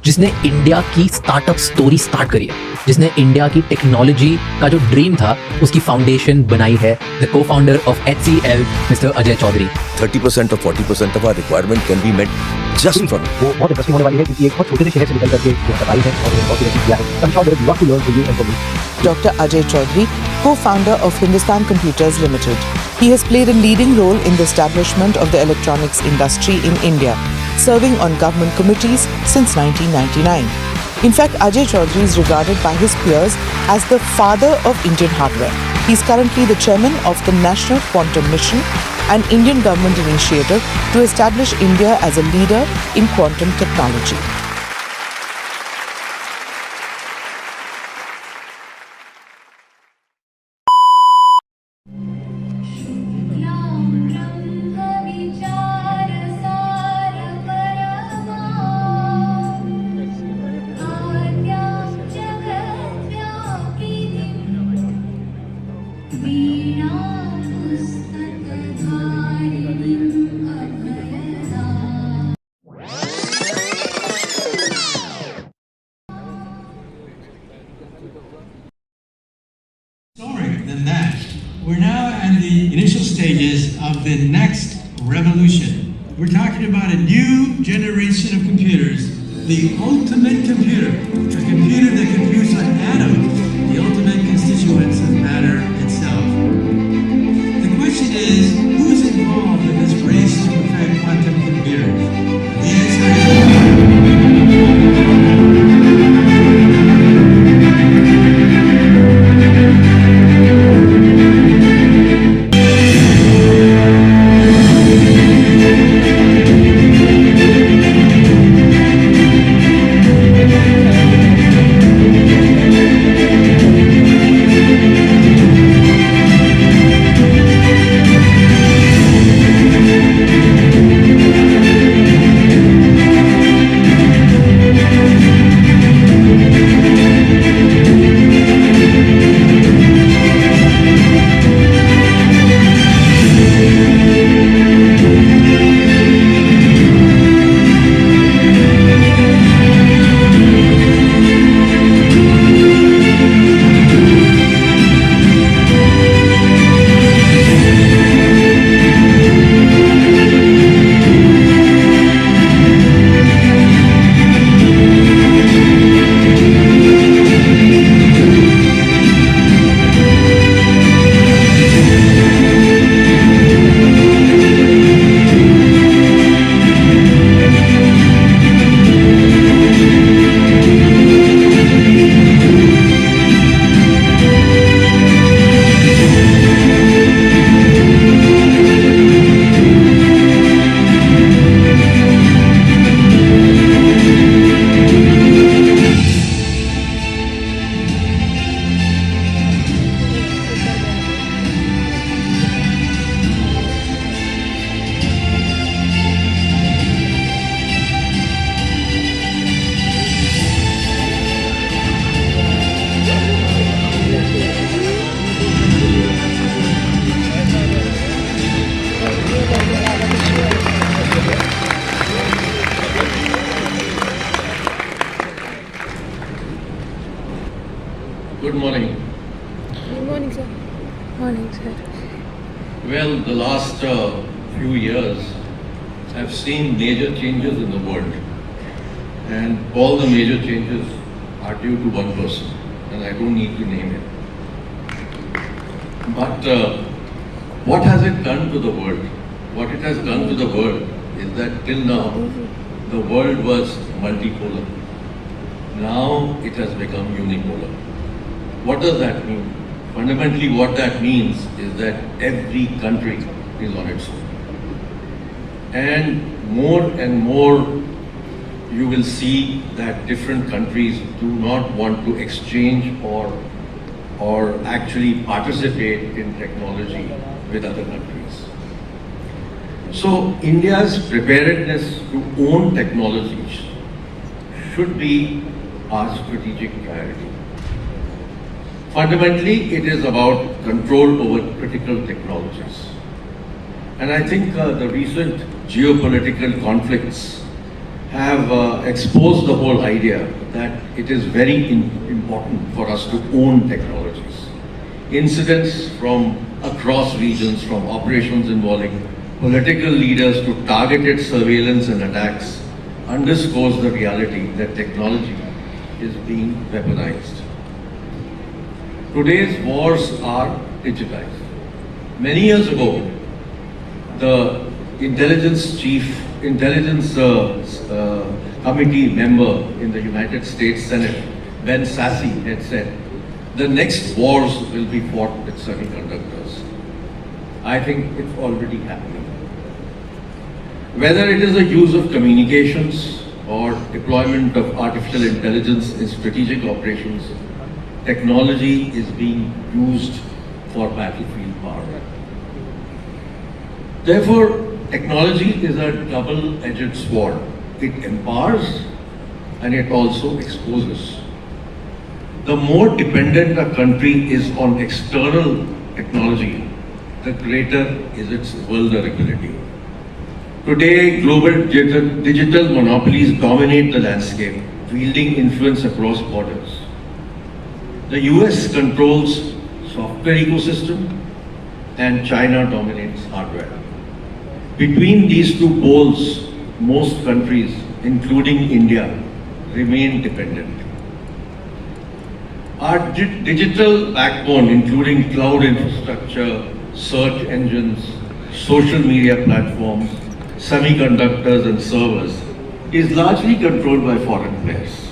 जिसने इंडिया की startup story start करी है, जिसने इंडिया की टेक्नोलॉजी का जो ड्रीम था उसकी फाउंडेशन बनाई है, the co-founder of HCL mister Ajay Chaudhary. 30% or 40% of our requirement can be met just from वो बहुत इंटरेस्टिंग होने वाली है क्योंकि एक बहुत छोटे से शहर से निकल करके यहाँ तक आई है और बहुत ही किया है। I'm sure there is a lot to learn for you and for me. Dr. Ajay Chaudhary, co-founder of Hindustan Computers Limited. He has played a leading role in the establishment of the electronics industry in India, serving on government committees since 1999. In fact, Ajay Chaudhary is regarded by his peers as the father of Indian hardware. He is currently the chairman of the National Quantum Mission, an Indian government initiative to establish India as a leader in quantum technology. Than that. We're now at the initial stages of the next revolution. We're talking about a new generation of computers, the ultimate computer, a computer that computes on atoms, the ultimate constituents of matter itself. The question is, who's involved in this race to perfect quantum computers? The answer is Good morning. Good morning, sir. Morning, sir. Well, the last few years have seen major changes in the world, and all the major changes are due to one person, and I don't need to name him. But what has it done to the world? What it has done to the world is that till now, the world was multipolar. Now it has become unipolar. What does that mean? Fundamentally, what that means is that every country is on its own. And more, you will see that different countries do not want to exchange or actually participate in technology with other countries. So India's preparedness to own technologies should be our strategic priority. Fundamentally, it is about control over critical technologies. And I think the recent geopolitical conflicts have exposed the whole idea that it is very important for us to own technologies. Incidents from across regions, from operations involving political leaders to targeted surveillance and attacks, underscores the reality that technology is being weaponized. Today's wars are digitized. Many years ago, the intelligence committee member in the United States Senate, Ben Sasse, had said, the next wars will be fought with semiconductors. I think it's already happening. Whether it is the use of communications or deployment of artificial intelligence in strategic operations, technology is being used for battlefield power. Therefore, technology is a double-edged sword. It empowers and it also exposes. The more dependent a country is on external technology, the greater is its vulnerability. Today, global digital monopolies dominate the landscape, wielding influence across borders. The US controls software ecosystem and China dominates hardware. Between these two poles, most countries, including India, remain dependent. Our digital backbone, including cloud infrastructure, search engines, social media platforms, semiconductors and servers, is largely controlled by foreign players.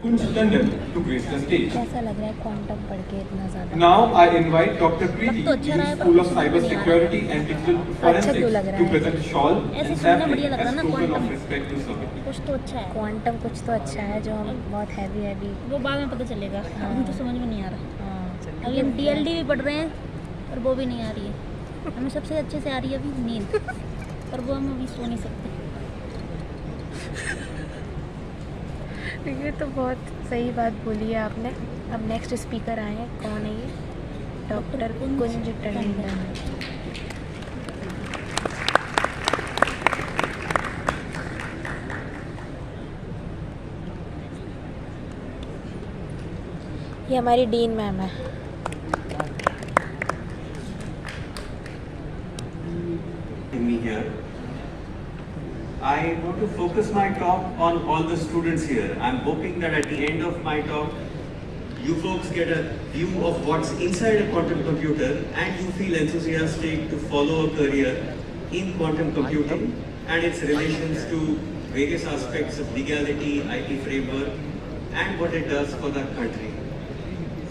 Kunj Tandon to grace the stage. कैसा लग रहा है quantum पढ़ के इतना ज़्यादा? Now I invite Dr. Preeti, तो अच्छा रहा है, School of पर Cyber नहीं आ रहा। Security and Digital अच्छा क्यों लग Forensics, रहा to है? present shawl ऐसे and सुनना fabric बढ़िया लग रहा है as ना, token quantum। of respect to service. कुछ तो अच्छा है क्वांटम, कुछ तो अच्छा है जो हम बहुत हैवी वो बाद में पता चलेगा। अभी तो समझ में नहीं आ रहा। अभी हम DLD भी पढ़ रहे हैं और वो भी नहीं आ रही है। हमें सबसे अच्छे से आ रही है अभी नींद, पर वो हम अभी सो नहीं सकते। ये तो बहुत सही बात बोली है आपने। अब नेक्स्ट स्पीकर आए हैं, कौन है ये? डॉक्टर कुंज टंडन। ये हमारी डीन मैम है। Me here. I want to focus my talk on all the students here. I'm hoping that at the end of my talk, you folks get a view of what's inside a quantum computer and you feel enthusiastic to follow a career in quantum computing and its relations to various aspects of legality, IP framework, and what it does for the country.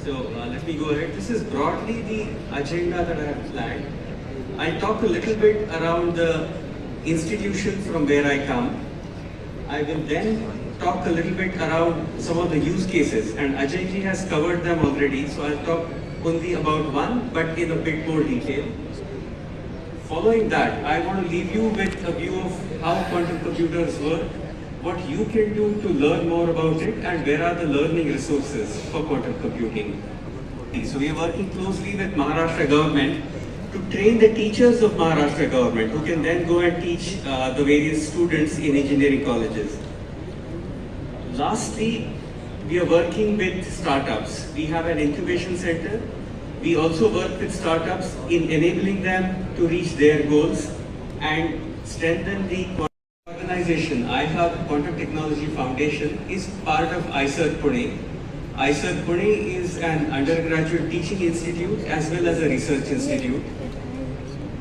So let me go ahead. This is broadly the agenda that I have planned. I'll talk a little bit around the institution from where I come. I will then talk a little bit around some of the use cases, and Ajay ji has covered them already, so I'll talk only about one, but in a bit more detail. Following that, I want to leave you with a view of how quantum computers work, what you can do to learn more about it, and where are the learning resources for quantum computing. So we are working closely with Maharashtra government to train the teachers of Maharashtra government who can then go and teach the various students in engineering colleges. Lastly, we are working with startups. We have an incubation center. We also work with startups in enabling them to reach their goals and strengthen the organization. iHub Quantum Technology Foundation is part of ICER Pune. ICER Pune is an undergraduate teaching institute as well as a research institute.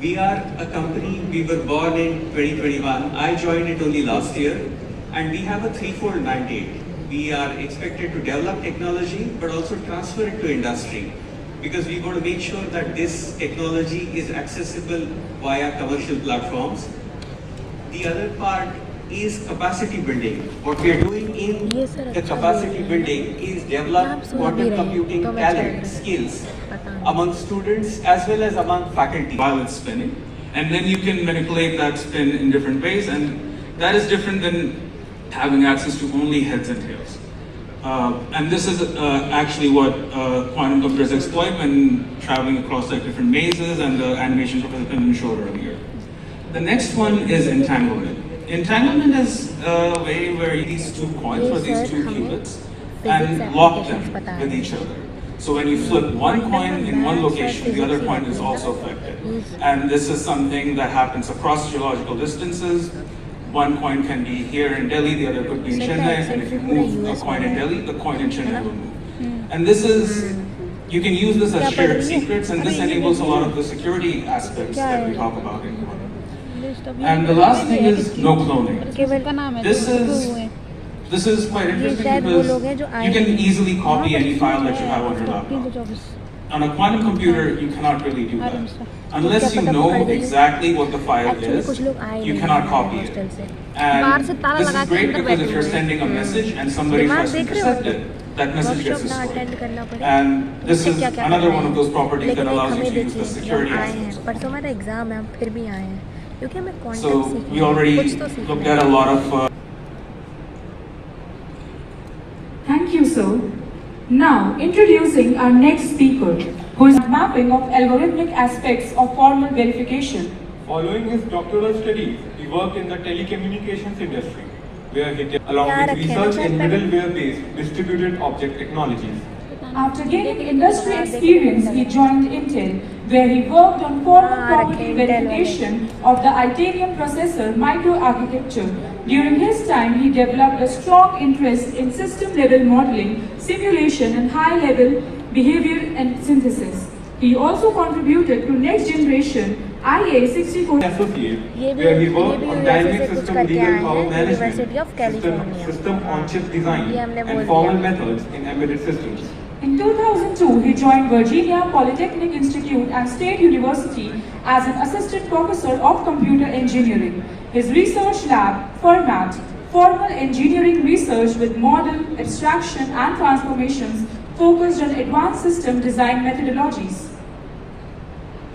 We are a company, we were born in 2021. I joined it only last year, and we have a threefold mandate. We are expected to develop technology, but also transfer it to industry, because we want to make sure that this technology is accessible via commercial platforms. The other part is capacity building. What we are doing in the capacity building is develop quantum computing talent, skills among students as well as among faculty. While it's spinning, and then you can manipulate that spin in different ways, and that is different than having access to only heads and tails. And this is actually what quantum computers exploit when traveling across like different mazes, and the animations of it have been showed earlier. The next one is entanglement. Entanglement is a way where these two coins or these two qubits and lock them with each other. So when you flip one coin in one location, the other coin is also affected. And this is something that happens across geological distances. One coin can be here in Delhi, the other could be in Chennai, and if you move a coin in Delhi, the coin in Chennai will move. And this is, you can use this as shared secrets, and this enables a lot of the security aspects that we talk about in quantum. And the last thing is no cloning. This is quite interesting because you can easily copy any file that you have on your laptop. On a quantum computer, you cannot really do that. Unless you know exactly what the file is, you cannot copy it. And this is great because if you're sending a message and somebody tries to intercept it, that message gets destroyed. And this is another one of those properties that allows you to use the security aspects. So we already looked at a lot of... Thank you, sir. Now, introducing our next speaker, who is mapping of algorithmic aspects of formal verification. Following his doctoral studies, he worked in the telecommunications industry, where he did along with research in middleware-based distributed object technologies. After gaining industry experience, he joined Intel, where he worked on formal property verification of the Itanium processor microarchitecture. During his time, he developed a strong interest in system-level modeling, simulation, and high-level behavior and synthesis. He also contributed to next-generation IA-64 associate, where he worked on dynamic system legal power management, system on-chip design, and formal methods in embedded systems. In 2002, he joined Virginia Polytechnic Institute and State University as an assistant professor of computer engineering. His research lab, FORMAT, formal engineering research with model, abstraction, and transformations, focused on advanced system design methodologies.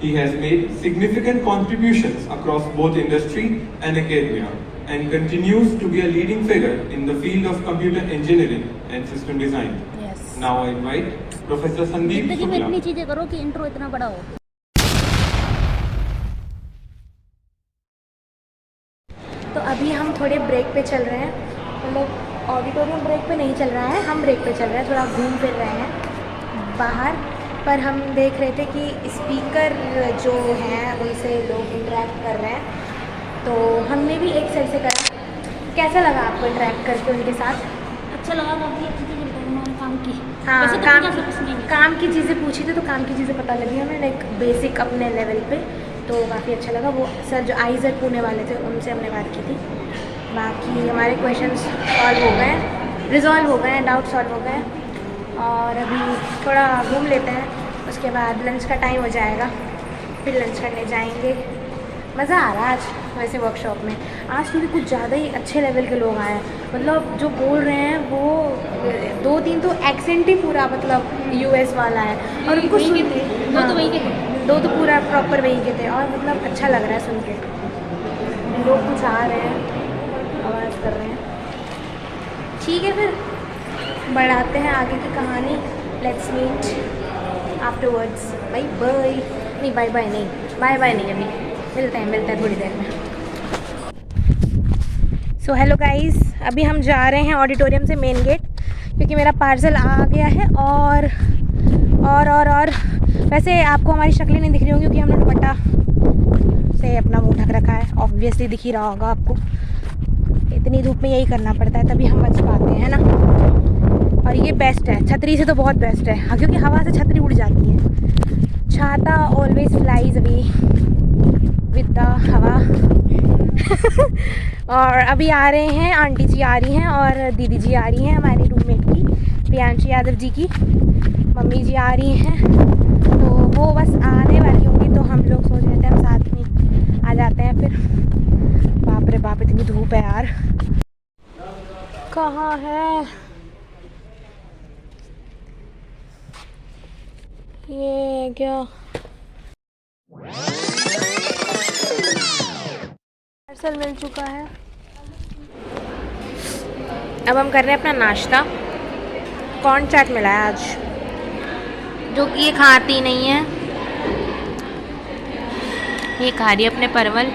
He has made significant contributions across both industry and academia, and continues to be a leading figure in the field of computer engineering and system design. Now I invite Professor Sandeep Shukla. तो अभी हम थोड़े break पे चल रहे हैं, मतलब auditorium break पे नहीं चल रहा है, हम ब्रेक पे चल रहे हैं, थोड़ा घूम फिर रहे हैं बाहर। पर हम देख रहे थे कि स्पीकर जो हैं उनसे लोग इंटरेक्ट कर रहे हैं, तो हमने भी एक सेल से करा। कैसा लगा आपको इंटरेक्ट करके उनके साथ? अच्छा लगा, काफ़ी अच्छी चीज़ें बताई उन्होंने काम की। हाँ, काम की चीज़ें पूछी थी तो काम की चीज़ें पता लगी हमें, लाइक बेसिक अपने लेवल पे, तो काफ़ी अच्छा लगा। वो सर जो आइजर पुणे वाले थे उनसे हमने बात की थी। बाकी हमारे क्वेश्चंस सॉल्व हो गए, रिजॉल्व हो गए, डाउट सॉल्व हो गए, और अभी थोड़ा घूम लेते हैं, उसके बाद लंच का टाइम हो जाएगा, फिर लंच करने जाएंगे। मज़ा आ रहा है आज वैसे वर्कशॉप में। आज क्योंकि कुछ ज़्यादा ही अच्छे लेवल के लोग आए हैं, मतलब जो बोल रहे हैं वो 2-3 तो एक्सेंट ही पूरा मतलब यूएस वाला है, और उनको सुन के दो तो पूरा प्रॉपर वही के थे, और मतलब अच्छा लग रहा है सुन के। लोग कुछ आ रहे हैं, आवाज़ कर रहे हैं। ठीक है, फिर बढ़ाते हैं आगे की कहानी। Let's meet afterwards. Bye bye. नहीं, बाय बाय नहीं, बाय बाय नहीं, अभी मिलते हैं थोड़ी देर में। सो हेलो गाइस, अभी हम जा रहे हैं ऑडिटोरियम से मेन गेट, क्योंकि मेरा पार्सल आ गया है। और वैसे आपको हमारी शक्लें नहीं दिख रही होंगी, क्योंकि हमने दुपट्टा से अपना मुंह ढक रखा है। ऑब्वियसली दिख ही रहा होगा आपको, इतनी धूप में यही करना पड़ता है, तभी हम बच पाते हैं ना। और ये बेस्ट है, छतरी से तो बहुत बेस्ट है। हाँ, क्योंकि हवा से छतरी उड़ जाती है। छाता always flies away with the हवा। और अभी आ रहे हैं, आंटी जी आ रही हैं और दीदी जी आ रही हैं, हमारी रूममेट की, प्रियांशी यादव जी की मम्मी जी आ रही हैं। तो वो बस आने वाली होंगी, तो हम लोग सोच रहे थे हम साथ में आ जाते हैं फिर। बाप रे बाप, इतनी धूप है यार। कहाँ है ये? क्या पार्सल मिल चुका है। अब हम कर रहे हैं अपना नाश्ता। कॉर्न चाट मिला है आज, जो कि ये खाती नहीं है, ये खा रही है अपने परवल।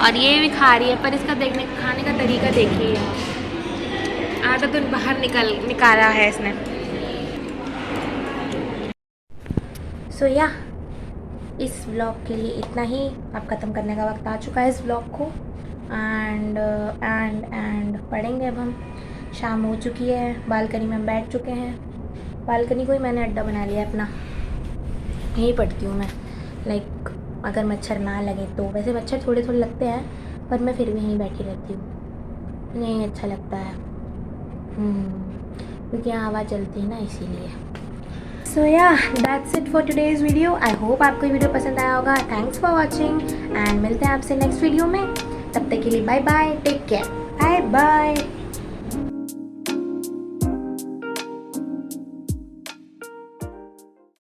और ये भी खा रही है, पर इसका खाने का तरीका देखिए, आधा तो बाहर निकाला है इसने। सो या इस व्लॉग के लिए इतना ही। अब ख़त्म करने का वक्त आ चुका है इस व्लॉग को। एंड पढ़ेंगे अब हम। शाम हो चुकी है, बालकनी में बैठ चुके हैं। बालकनी को ही मैंने अड्डा बना लिया अपना, यहीं पढ़ती हूँ मैं। लाइक अगर मच्छर ना लगे तो, वैसे मच्छर थोड़े थोड़े लगते हैं, पर मैं फिर भी यहीं बैठी रहती हूँ, यहीं अच्छा लगता है क्योंकि यहाँ हवा चलती है ना, इसीलिए। सो या that's it for today's video. I hope आपको ये वीडियो पसंद आया होगा। थैंक्स फॉर वॉचिंग एंड मिलते हैं आपसे नेक्स्ट वीडियो में। तब तक के लिए bye bye, take care, bye bye.